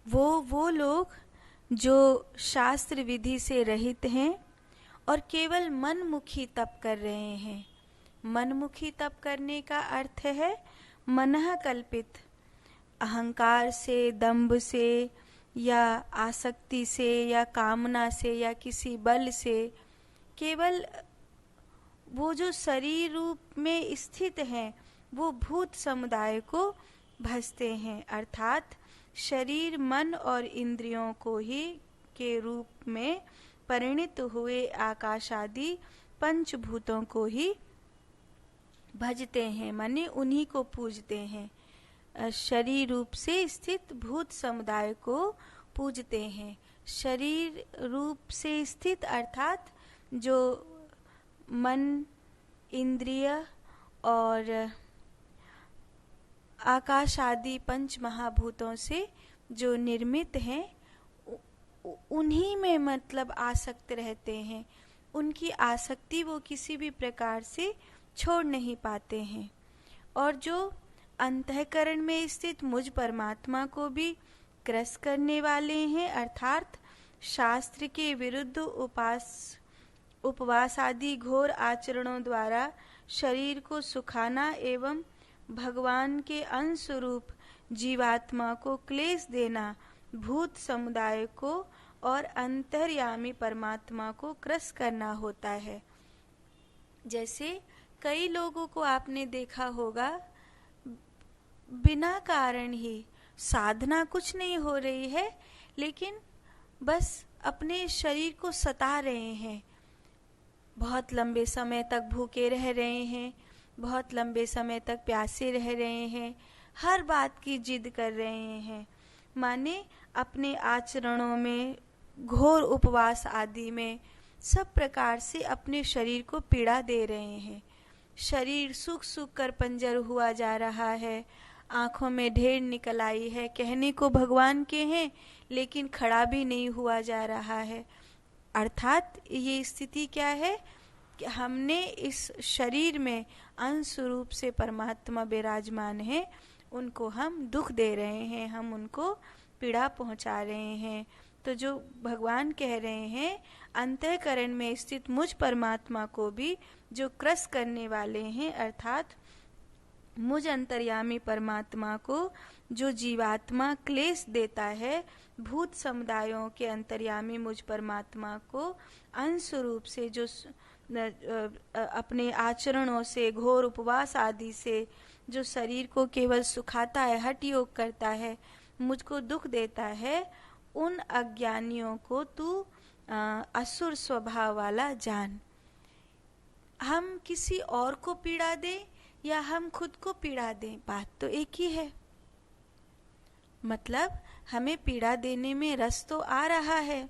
वो लोग जो शास्त्र विधि से रहित हैं और केवल मनमुखी तप कर रहे हैं। मनमुखी तप करने का अर्थ है मनः कल्पित, अहंकार से, दंभ से या आसक्ति से या कामना से या किसी बल से केवल वो जो शरीर रूप में स्थित हैं वो भूत समुदाय को भजते हैं, अर्थात शरीर, मन और इंद्रियों को ही के रूप में परिणित हुए आकाश आदि पंचभूतों को ही भजते हैं, माने उन्हीं को पूजते हैं। शरीर रूप से स्थित भूत समुदाय को पूजते हैं। शरीर रूप से स्थित अर्थात जो मन, इंद्रिय और आकाश आदि पंच महाभूतों से जो निर्मित हैं उन्हीं में मतलब आसक्त रहते हैं। उनकी आसक्ति वो किसी भी प्रकार से छोड़ नहीं पाते हैं। और जो अंतःकरण में स्थित मुझ परमात्मा को भी ग्रस करने वाले हैं, अर्थात शास्त्र के विरुद्ध उपवास आदि घोर आचरणों द्वारा शरीर को सुखाना एवं भगवान के अंश रूप जीवात्मा को क्लेश देना भूत समुदाय को और अंतर्यामी परमात्मा को ग्रस करना होता है। जैसे कई लोगों को आपने देखा होगा, बिना कारण ही साधना कुछ नहीं हो रही है, लेकिन बस अपने शरीर को सता रहे हैं, बहुत लंबे समय तक भूखे रह रहे हैं, बहुत लंबे समय तक प्यासे रह रहे हैं, हर बात की जिद कर रहे हैं, माने अपने आचरणों में, घोर उपवास आदि में सब प्रकार से अपने शरीर को पीड़ा दे रहे हैं। शरीर सूख सूख कर पंजर हुआ जा रहा है, आँखों में ढेर निकल आई है, कहने को भगवान के हैं लेकिन खड़ा भी नहीं हुआ जा रहा है। अर्थात ये स्थिति क्या है कि हमने इस शरीर में अंश रूप से परमात्मा विराजमान है, उनको हम दुख दे रहे हैं, हम उनको पीड़ा पहुंचा रहे हैं। तो जो भगवान कह रहे हैं, अंतःकरण में स्थित मुझ परमात्मा को भी जो क्रस करने वाले हैं, अर्थात मुझ अंतर्यामी परमात्मा को जो जीवात्मा क्लेश देता है, भूत समुदायों के अंतर्यामी मुझ परमात्मा को अंश रूप से जो अपने आचरणों से, घोर उपवास आदि से जो शरीर को केवल सुखाता है, हठ योग करता है, मुझको दुख देता है, उन अज्ञानियों को तू असुर स्वभाव वाला जान। हम किसी और को पीड़ा दें या हम खुद को पीड़ा दें, बात तो एक ही है। मतलब हमें पीड़ा देने में रस तो आ रहा है।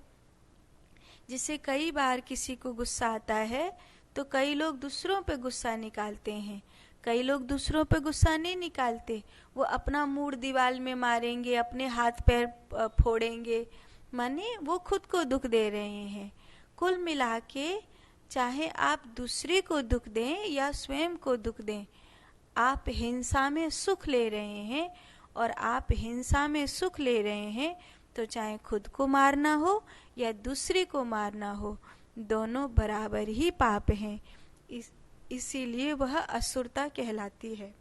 जिसे कई बार किसी को गुस्सा आता है तो कई लोग दूसरों पे गुस्सा निकालते हैं, कई लोग दूसरों पे गुस्सा नहीं निकालते, वो अपना मूड दीवार में मारेंगे, अपने हाथ पैर फोड़ेंगे, माने वो खुद को दुख दे रहे हैं। कुल मिला के चाहे आप दूसरे को दुख दें या स्वयं को दुख दें, आप हिंसा में सुख ले रहे हैं, और आप हिंसा में सुख ले रहे हैं तो चाहे खुद को मारना हो या दूसरे को मारना हो, दोनों बराबर ही पाप हैं। इसीलिए वह असुरता कहलाती है।